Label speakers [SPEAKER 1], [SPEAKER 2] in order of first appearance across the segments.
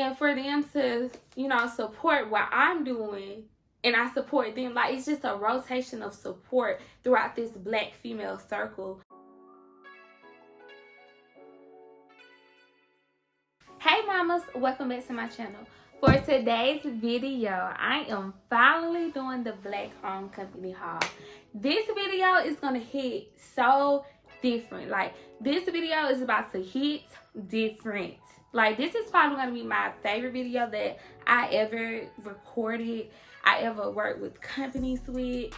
[SPEAKER 1] and for them to, you know, support what I'm doing and I support them. Like, it's just a rotation of support throughout this black female circle. Hey mamas, welcome back to my channel. For today's video, I am finally doing the black-owned company haul. This video is gonna hit so different. Like, this video is about to hit different. Like, this is probably gonna be my favorite video that I ever recorded, I ever worked with companies with.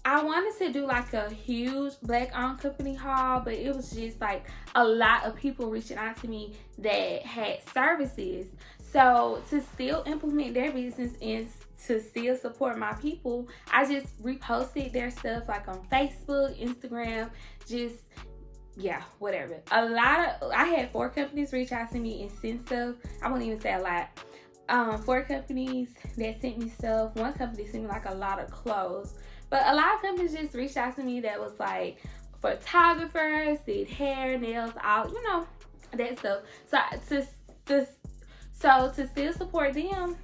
[SPEAKER 1] I wanted to do like a huge black-owned company haul, but it was just like a lot of people reaching out to me that had services. So to still implement their business and to still support my people, I just reposted their stuff like on Facebook, Instagram, just, yeah, whatever. I had 4 companies reach out to me and send stuff. I won't even say a lot. 4 companies that sent me stuff. 1 company sent me like a lot of clothes. But a lot of companies just reached out to me that was like photographers, did hair, nails, all, you know, that stuff. So to still support them,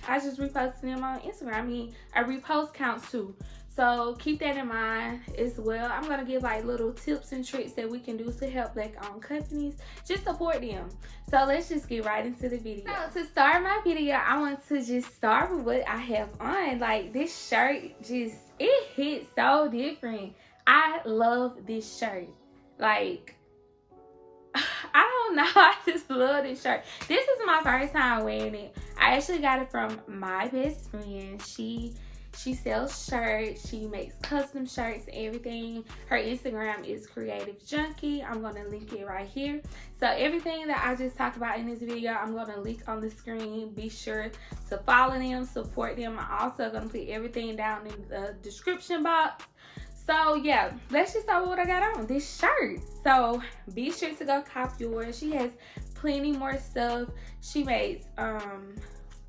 [SPEAKER 1] I just reposted them on Instagram. I mean, a repost counts too. So keep that in mind as well. I'm going to give like little tips and tricks that we can do to help black-owned companies. Just support them. So let's just get right into the video. So to start my video, I want to just start with what I have on. Like, this shirt just, it hits so different. I love this shirt. Like, I don't know. I just love this shirt. This is my first time wearing it. I actually got it from my best friend. She sells shirts. She makes custom shirts and everything. Her Instagram is Creative Junkie. I'm going to link it right here. So everything that I just talked about in this video, I'm going to link on the screen. Be sure to follow them, support them. I'm also going to put everything down in the description box. So yeah, let's just start with what I got on, this shirt. So be sure to go cop yours. She has plenty more stuff. She makes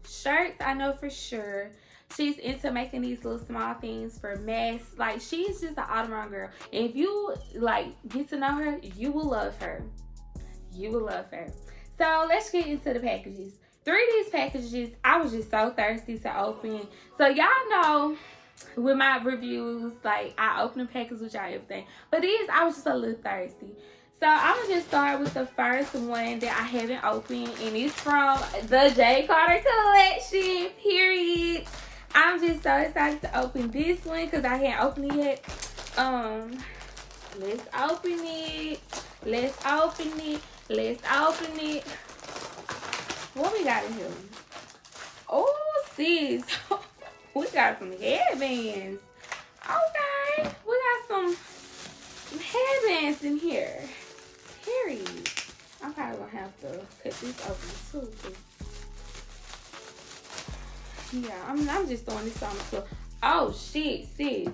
[SPEAKER 1] shirts, I know for sure. She's into making these little small things for masks. Like, she's just an all-around girl. And if you like get to know her, you will love her. You will love her. So let's get into the packages. 3 of these packages, I was just so thirsty to open. So y'all know with my reviews, like, I open the package with y'all everything. But these, I was just a little thirsty. So I'm gonna just start with the first one that I haven't opened, and it's from the J. Carter collection, period. I'm just so excited to open this one because I hadn't opened it yet. Let's open it. Let's open it. Let's open it. What we got in here? Oh, sis. We got some headbands. Okay. We got some headbands in here. Period. I'm probably gonna have to cut this open too. Yeah, I'm just throwing this on the floor. Oh shit, sis.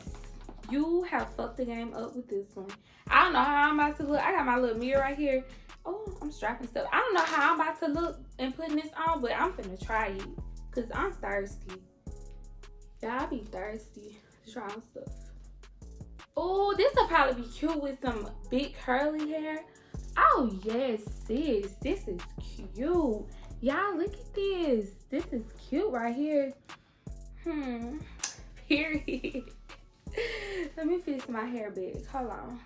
[SPEAKER 1] You have fucked the game up with this one. I don't know how I'm about to look. I got my little mirror right here. Oh, I'm strapping stuff. I don't know how I'm about to look and putting this on, but I'm finna try it. Cause I'm thirsty. Yeah, I be thirsty trying stuff. Oh, this will probably be cute with some big curly hair. Oh yes, sis. This is cute. Y'all, look at this. This is cute right here. Period. Let me fix my hair back. Hold on.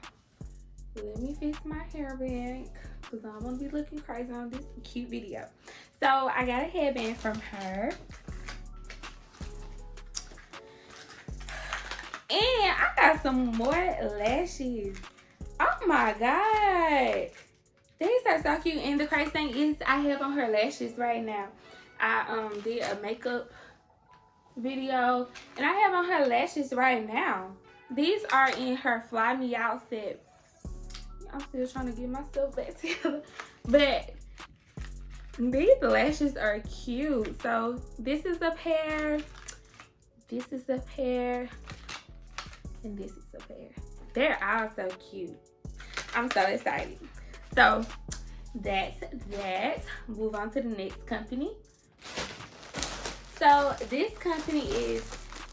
[SPEAKER 1] Let me fix my hair back, because I don't want to be looking crazy on this cute video. So I got a headband from her. And I got some more lashes. Oh my god. These are so cute. And the crazy thing is I have on her lashes right now. I did a makeup video and I have on her lashes right now. These are in her Fly Me Out set. I'm still trying to get myself back together. But these lashes are cute. So this is a pair. This is a pair. And this is a pair. They're all so cute. I'm so excited. So that's that. Move on to the next company. So this company is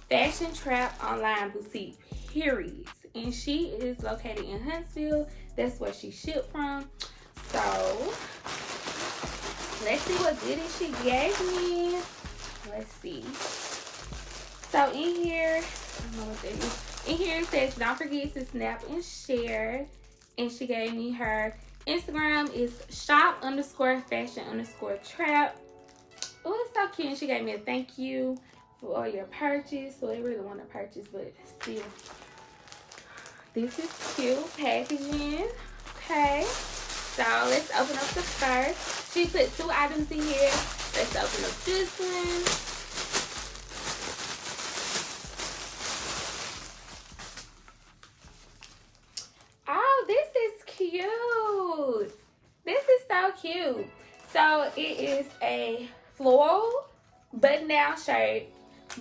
[SPEAKER 1] Fashion Trap Online Boutique, period. And she is located in Huntsville. That's where she shipped from. So let's see what goodie she gave me. Let's see. So in here, I don't know what that is. In here it says, don't forget to snap and share. And she gave me her Instagram is shop_fashion_trap. Oh, it's so cute. And she gave me a thank you for your purchase. So they really want to purchase, but still. This is cute packaging. Okay. So let's open up the first. She put 2 items in here. Let's open up this one. Oh, this is cute. This is so cute. So it is a floral button-down shirt,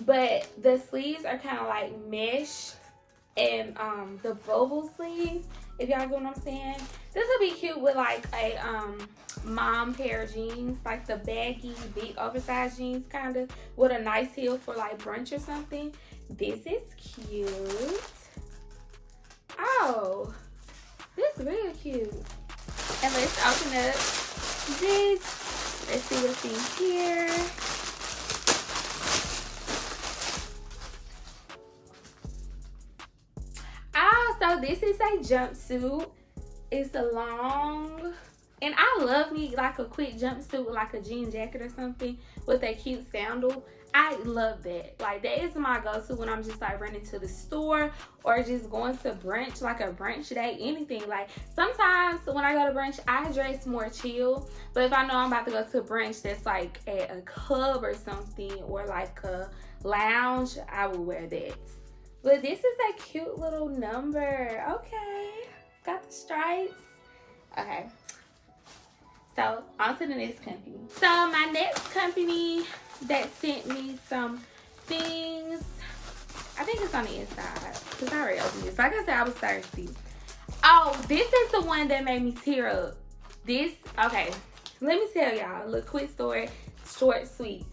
[SPEAKER 1] but the sleeves are kind of like mesh and the bubble sleeves, if y'all get what I'm saying. This would be cute with like a mom pair of jeans, like the baggy, big oversized jeans kind of, with a nice heel for like brunch or something. This is cute. Oh, this is really cute. And let's open up this. Let's see what's in here. Oh, so this is a jumpsuit. It's a long, and I love me like a quick jumpsuit with like a jean jacket or something with a cute sandal. I love that. Like, that is my go-to when I'm just like running to the store or just going to brunch, like a brunch day, anything. Like, sometimes when I go to brunch, I dress more chill. But if I know I'm about to go to a brunch that's like at a club or something, or like a lounge, I will wear that. But this is a cute little number. Okay. Got the stripes. Okay. So, on to the next company. So, my next company that sent me some things, I think it's on the inside, because I already opened this. Like I said, I was thirsty. Oh, this is the one that made me tear up. This, okay, let me tell y'all a little quick story, short, sweet.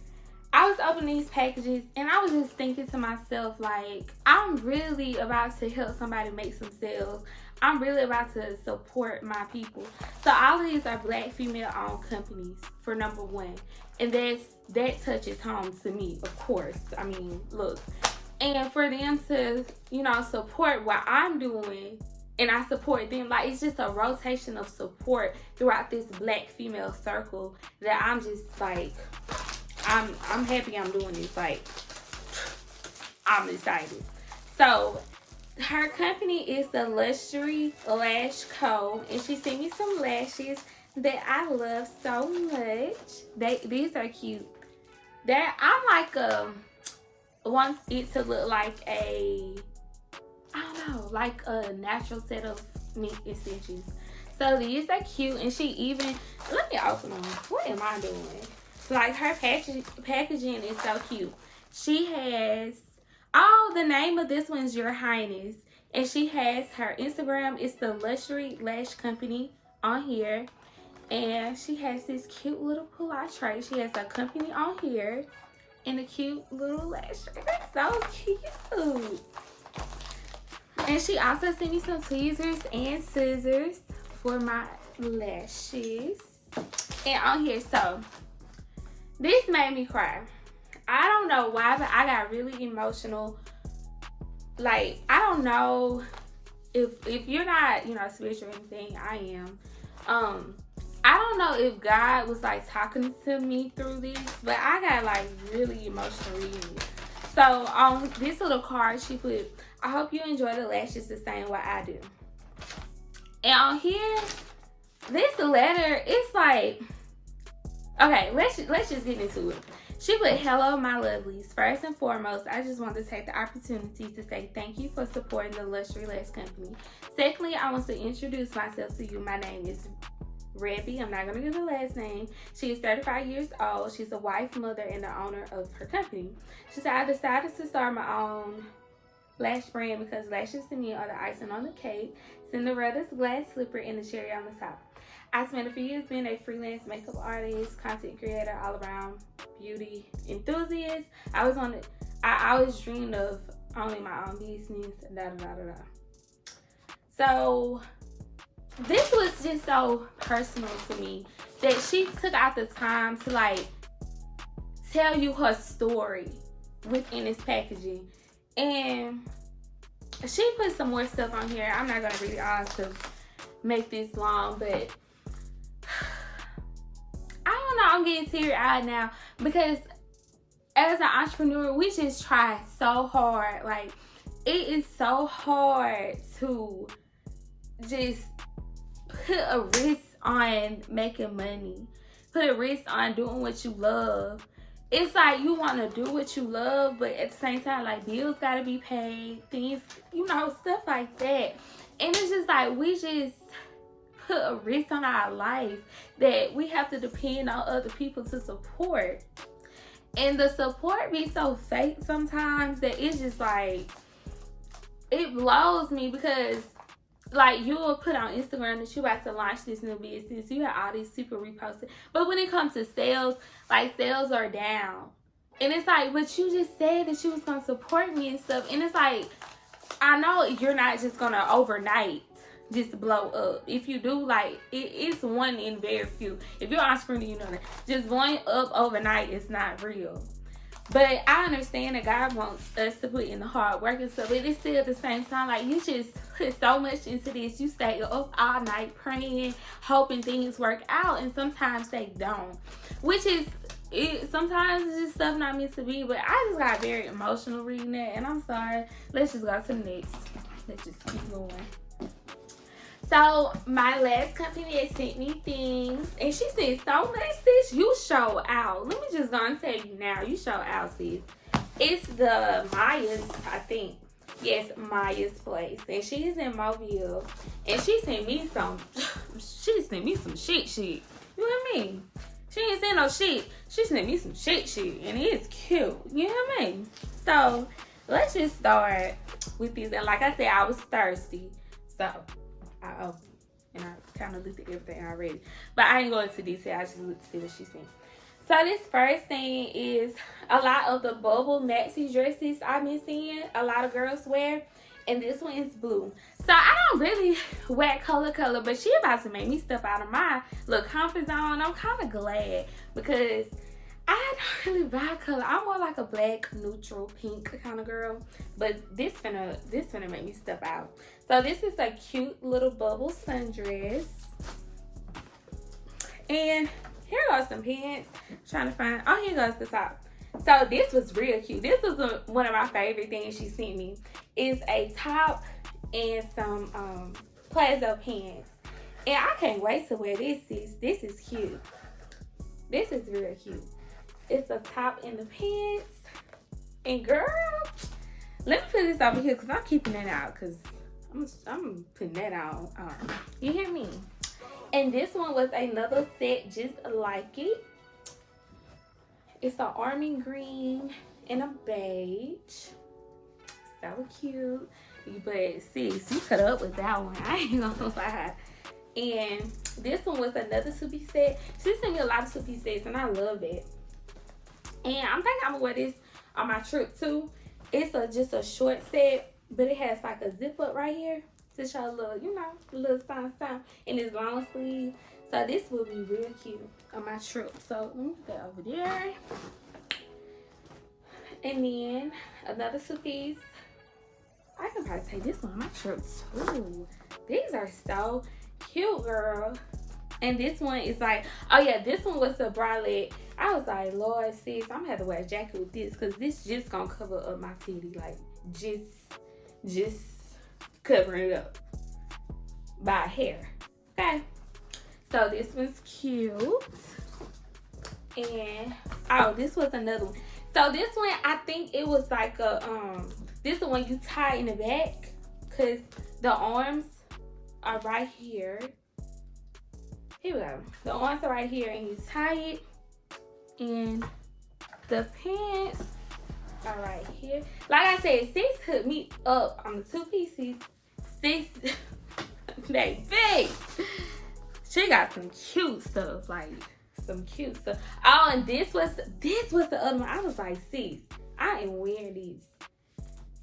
[SPEAKER 1] I was opening these packages, and I was just thinking to myself, like, I'm really about to help somebody make some sales. I'm really about to support my people. So all of these are Black female-owned companies, for number one. And that touches home to me, of course. I mean, look. And for them to, you know, support what I'm doing, and I support them, like, it's just a rotation of support throughout this Black female circle that I'm just like, I'm happy I'm doing this. Like, I'm excited. So her company is the Luxury Lash Co, and she sent me some lashes that I love so much. These are cute. I'm like want it to look like a, I don't know, like a natural set of mink extensions. So these are cute, and she even, let me open them. What am I doing? Like, her packaging is so cute. She has, oh, the name of this one's Your Highness. And she has her Instagram. It's the Luxury Lash Company on here. And she has this cute little pull-out tray. She has a company on here. And a cute little lash tray. That's so cute. And she also sent me some tweezers and scissors for my lashes. And on here, so this made me cry. I don't know why, but I got really emotional. Like, I don't know if you're not, you know, spiritual or anything. I am. I don't know if God was like talking to me through this, but I got like really emotional reading it. So on this little card, she put, I hope you enjoy the lashes the same way I do. And on here, this letter, it's like, okay, let's just get into it. She put, hello, my lovelies. First and foremost, I just want to take the opportunity to say thank you for supporting the Luxury Lash Company. Secondly, I want to introduce myself to you. My name is veryyy. I'm not going to give her last name. She is 35 years old. She's a wife, mother, and the owner of her company. She said, I decided to start my own lash brand because lashes to me are the icing on the cake, Cinderella's glass slipper, and the cherry on the top. I spent a few years being a freelance makeup artist, content creator, all-around beauty enthusiast. I always dreamed of owning my own business, So this was just so personal to me that she took out the time to like tell you her story within this packaging. And she put some more stuff on here. I'm not gonna read it all to make this long, but I don't know, I'm getting teary-eyed now because as an entrepreneur, we just try so hard. Like, it is so hard to just put a risk on making money, put a risk on doing what you love. It's like you want to do what you love, but at the same time, like, bills got to be paid, things, you know, stuff like that. And it's just like we just put a risk on our life that we have to depend on other people to support. And the support be so fake sometimes that it's just like, it blows me because like you'll put on Instagram that you about to launch this new business. You have all these super reposted. But when it comes to sales, like sales are down. And it's like, but you just said that you was going to support me and stuff. And it's like, I know you're not just going to overnight just blow up. If you do, like, it's one in very few. If you're an entrepreneur, you know that. Just blowing up overnight is not real. But I understand that God wants us to put in the hard work and stuff. But it's still at the same time, like, you just put so much into this. You stay up all night praying, hoping things work out. And sometimes they don't. Which is, sometimes it's just stuff not meant to be. But I just got very emotional reading that. And I'm sorry. Let's just go to the next. Let's just keep going. So, my last company that sent me things, and she sent so much, sis, you show out. Let me just go and tell you now, you show out, sis. It's the Miya's, I think. Yes, Miya's place. And she's in Mobile. And she sent me some shit. You know what I mean? She ain't sent no shit. She sent me some shit. And it's cute. You know what I mean? So, let's just start with these. And like I said, I was thirsty. So, I opened and I kind of looked at everything already, but I ain't going into detail. I just looked to see what she sent. So this first thing is a lot of the bubble maxi dresses I've been seeing a lot of girls wear, and this one is blue. So I don't really wear color, but she about to make me step out of my little comfort zone. I'm kind of glad because I don't really buy color. I'm more like a black, neutral, pink kind of girl. But this finna make me step out. So this is a cute little bubble sundress. And here goes some pants. Trying to find, oh, here goes the top. So this was real cute. This was one of my favorite things she sent me. Is a top and some plazo pants. And I can't wait to wear this. This is cute. This is real cute. It's a top and the pants. And girl, let me put this over here because I'm keeping it out because I'm putting that out. You hear me? And this one was another set just like it. It's an army green and a beige. So cute. But sis, you cut up with that one. I ain't gonna lie. And this one was another two-piece set. She sent me a lot of two-piece sets and I love it. And I'm thinking I'm gonna wear this on my trip too. It's just a short set, but it has like a zip up right here to show a little, you know, a little sign. And it's long sleeve. So this will be real cute on my trip. So let me put that over there. And then another two-piece. I can probably take this one on my trip too. These are so cute, girl. And this one is like, oh yeah, this one was the bralette. I was like, Lord, sis, I'm gonna have to wear a jacket with this because this just gonna cover up my titty. Like, just covering it up by hair. Okay. So this one's cute. And oh, this was another one. So this one, I think it was like a this is the one you tie in the back because the arms are right here. Here we go. The arms are right here and you tie it. And the pants are right here. Like I said, sis hooked me up on the two pieces. Sis, baby, she got some cute stuff, like some cute stuff. Oh, and this was the other one. I was like, sis, I ain't wearing these.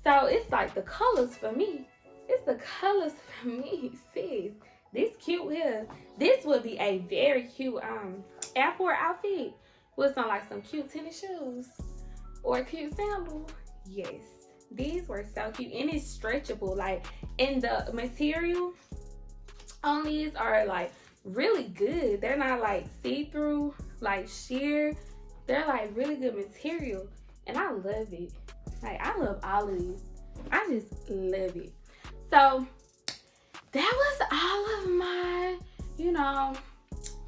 [SPEAKER 1] So it's like the colors for me. It's the colors for me, sis. this cute here. This would be a very cute airport outfit with some cute tennis shoes or a cute sandal. Yes, these were so cute, and it's stretchable. Like, and the material on these are like really good. They're not like see-through, like sheer. They're like really good material, and I love it. Like, I love all of these. I just love it. So that was all of my,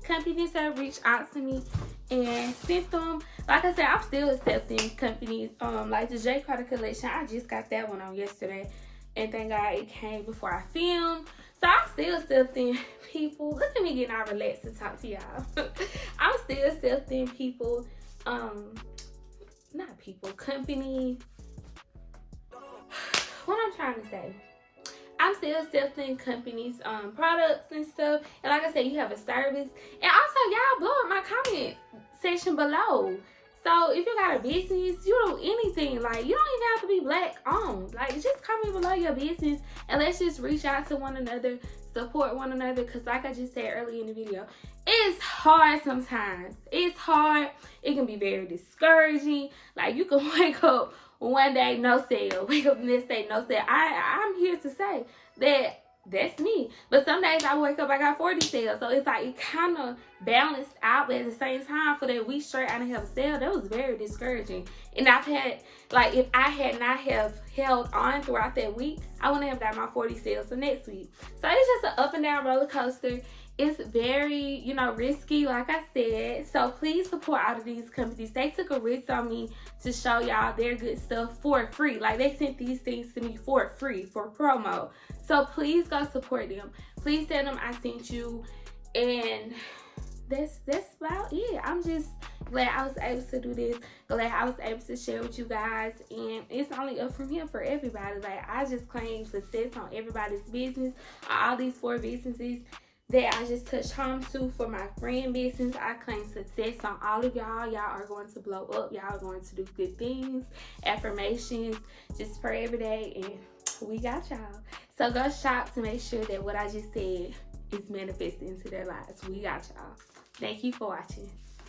[SPEAKER 1] companies that reached out to me and sent them. Like I said, I'm still accepting companies. Like the J. Carter collection, I just got that one on yesterday, and thank God it came before I filmed. So I'm still accepting people. Look at me getting all relaxed to talk to y'all. I'm still accepting people. Not people, company. What I'm trying to say, I'm still accepting companies, products and stuff. And like I said, you have a service. And also, y'all blow up my comment section below. So if you got a business, you do anything, like, you don't even have to be black owned. Like, just comment below your business and let's just reach out to one another, support one another. Because like I just said earlier in the video, it's hard sometimes. It's hard. It can be very discouraging. Like, you can wake up one day, no sale. Wake up the next day, no sale. I'm here to say that that's me. But some days I wake up, I got 40 sales. So it's like, it kind of balanced out. But at the same time, for that week straight, I didn't have a sale. That was very discouraging. And I've had, like, if I had not have held on throughout that week, I wouldn't have got my 40 sales for next week. So it's just an up and down roller coaster. It's very, risky, like I said. So please support all of these companies. They took a risk on me to show y'all their good stuff for free. Like, they sent these things to me for free, for promo. So please go support them. Please tell them I sent you. And that's about it. I'm just glad I was able to do this. Glad I was able to share with you guys. And it's only up from here for everybody. Like, I just claim success on everybody's business. All these 4 businesses that I just touched home to for my friend business, I claim success on all of y'all. Y'all are going to blow up. Y'all are going to do good things. Affirmations. Just pray every day, and we got y'all. So go shop to make sure that what I just said is manifested into their lives. We got y'all. Thank you for watching.